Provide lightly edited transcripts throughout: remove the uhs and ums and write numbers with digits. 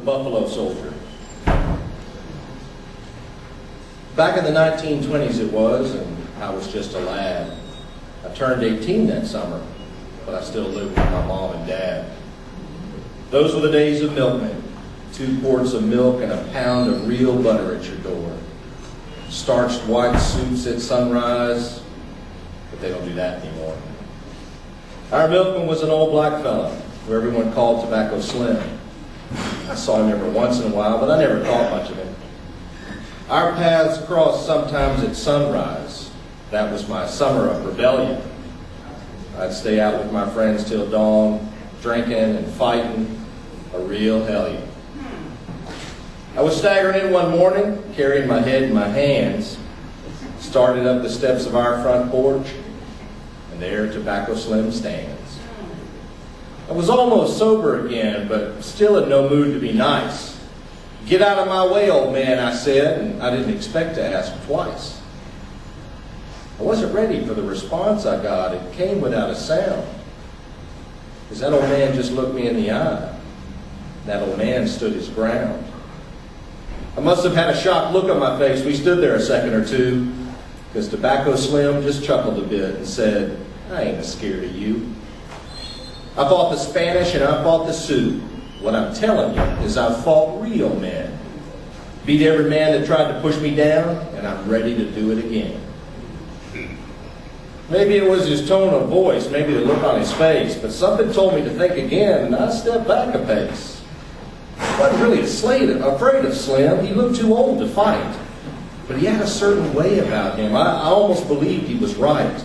Buffalo Soldier. Back in the 1920s it was, and I was just a lad. I turned 18 that summer, but I still lived with my mom and dad. Those were the days of milkmen. 2 quarts of milk and a pound of real butter at your door. Starched white suits at sunrise, but they don't do that anymore. Our milkman was an old black fella who everyone called Tobacco Slim. I saw him every once in a while, but I never thought much of him. Our paths crossed sometimes at sunrise. That was my summer of rebellion. I'd stay out with my friends till dawn, drinking and fighting, a real hellion. I was staggering in one morning, carrying my head in my hands, started up the steps of our front porch, and there Tobacco Slim stands. I was almost sober again, but still in no mood to be nice. "Get out of my way, old man," I said, and I didn't expect to ask twice. I wasn't ready for the response I got. It came without a sound. Because that old man just looked me in the eye. That old man stood his ground. I must have had a shocked look on my face. We stood there a second or two, because Tobacco Slim just chuckled a bit and said, "I ain't scared of you. I fought the Spanish and I fought the Sioux. What I'm telling you is I've fought real men. Beat every man that tried to push me down, and I'm ready to do it again." Maybe it was his tone of voice, maybe the look on his face, but something told me to think again, and I stepped back a pace. I wasn't really afraid of Slim. He looked too old to fight. But he had a certain way about him. I almost believed he was right.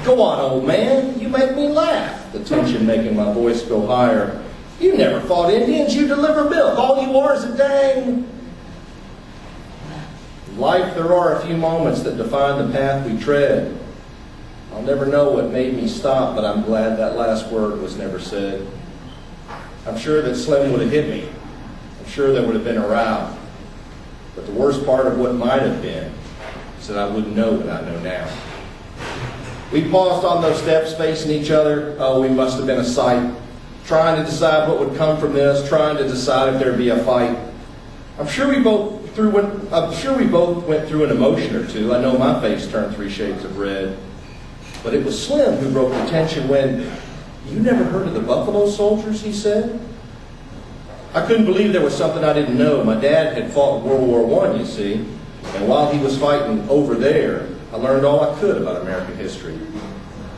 "Go on, old man. You make me laugh." The tension making my voice go higher. "You never fought Indians. You deliver milk. All you are is a dang..." In life, there are a few moments that define the path we tread. I'll never know what made me stop, but I'm glad that last word was never said. I'm sure that Slim would have hit me. I'm sure there would have been a row. But the worst part of what might have been is that I wouldn't know what I know now. We paused on those steps facing each other. Oh, we must have been a sight. Trying to decide what would come from this, trying to decide if there'd be a fight. I'm sure we both went through an emotion or two. I know my face turned 3 shades of red. But it was Slim who broke the tension when, "You never heard of the Buffalo Soldiers?" he said. I couldn't believe there was something I didn't know. My dad had fought in World War I, you see, and while he was fighting over there, I learned all I could about American history.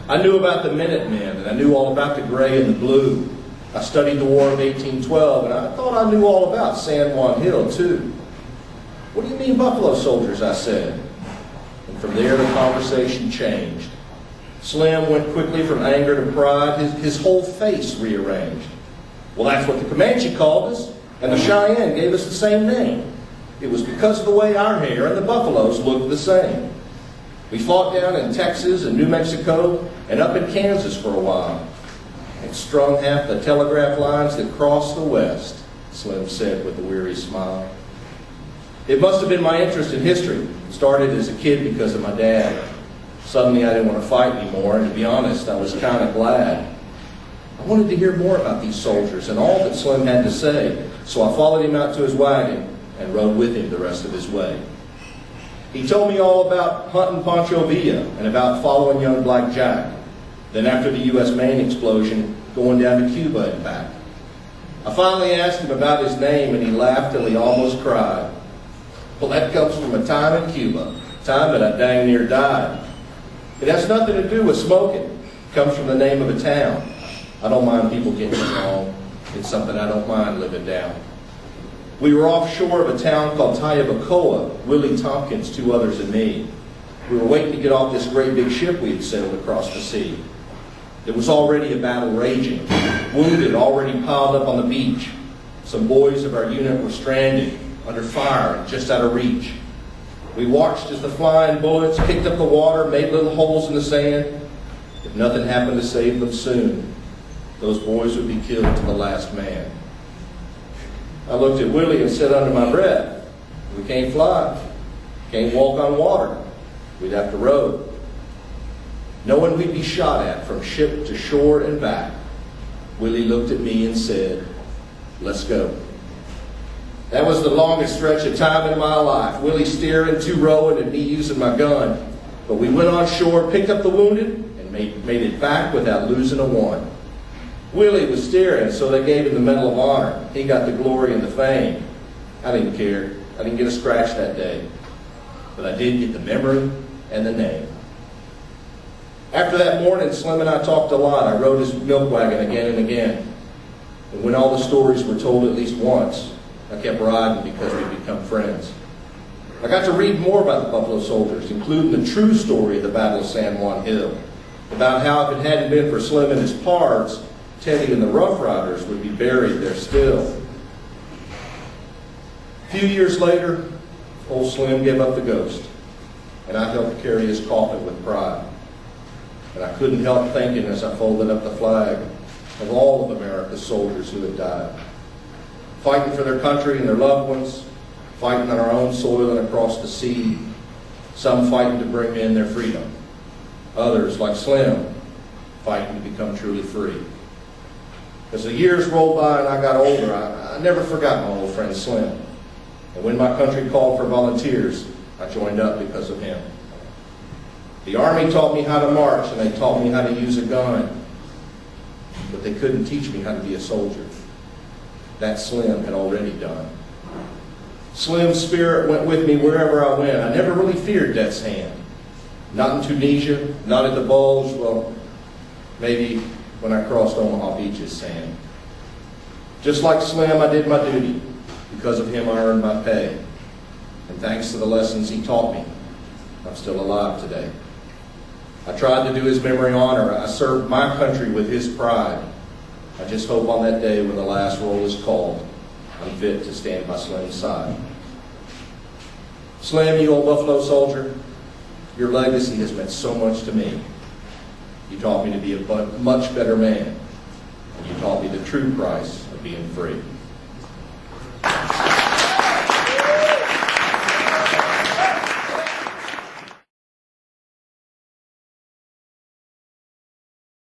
I knew about the Minutemen, and I knew all about the gray and the blue. I studied the War of 1812, and I thought I knew all about San Juan Hill, too. "What do you mean Buffalo Soldiers?" I said. And from there, the conversation changed. Slim went quickly from anger to pride, his whole face rearranged. "Well, that's what the Comanche called us, and the Cheyenne gave us the same name. It was because of the way our hair and the buffaloes looked the same. We fought down in Texas and New Mexico and up in Kansas for a while, and strung half the telegraph lines that crossed the West," Slim said with a weary smile. It must have been my interest in history. It started as a kid because of my dad. Suddenly I didn't want to fight anymore, and to be honest, I was kind of glad. I wanted to hear more about these soldiers and all that Slim had to say, so I followed him out to his wagon and rode with him the rest of his way. He told me all about hunting Pancho Villa and about following young Black Jack. Then after the U.S. Maine explosion, going down to Cuba and back. I finally asked him about his name, and he laughed till he almost cried. "Well, that comes from a time in Cuba, a time that I dang near died. It has nothing to do with smoking. It comes from the name of a town. I don't mind people getting it wrong. It's something I don't mind living down. We were offshore of a town called Tyabacoa, Willie Tompkins, 2 others, and me. We were waiting to get off this great big ship we had sailed across the sea. There was already a battle raging. Wounded already piled up on the beach. Some boys of our unit were stranded, under fire, and just out of reach. We watched as the flying bullets kicked up the water, made little holes in the sand. If nothing happened to save them soon, those boys would be killed to the last man. I looked at Willie and said under my breath, "We can't fly, can't walk on water. We'd have to row." Knowing we'd be shot at from ship to shore and back, Willie looked at me and said, "Let's go." That was the longest stretch of time in my life. Willie steering, two rowing, and me using my gun. But we went on shore, picked up the wounded, and made it back without losing a one. Willie was steering, so they gave him the Medal of Honor. He got the glory and the fame. I didn't care. I didn't get a scratch that day. But I did get the memory and the name. After that morning, Slim and I talked a lot. I rode his milk wagon again and again. And when all the stories were told at least once, I kept riding because we'd become friends. I got to read more about the Buffalo Soldiers, including the true story of the Battle of San Juan Hill, about how if it hadn't been for Slim and his pards, Teddy and the Rough Riders would be buried there still. A few years later, old Slim gave up the ghost, and I helped carry his coffin with pride. And I couldn't help thinking as I folded up the flag of all of America's soldiers who had died, fighting for their country and their loved ones, fighting on our own soil and across the sea, some fighting to bring in their freedom, others, like Slim, fighting to become truly free. As the years rolled by and I got older, I never forgot my old friend Slim. And when my country called for volunteers, I joined up because of him. The Army taught me how to march, and they taught me how to use a gun, but they couldn't teach me how to be a soldier. That Slim had already done. Slim's spirit went with me wherever I went. I never really feared death's hand. Not in Tunisia, not at the Bulge, well, maybe when I crossed Omaha Beach's sand. Just like Slim, I did my duty. Because of him, I earned my pay. And thanks to the lessons he taught me, I'm still alive today. I tried to do his memory honor. I served my country with his pride. I just hope on that day when the last roll is called, I'm fit to stand by Slim's side. Slim, you old Buffalo soldier, your legacy has meant so much to me. You taught me to be a much better man. And you taught me the true price of being free.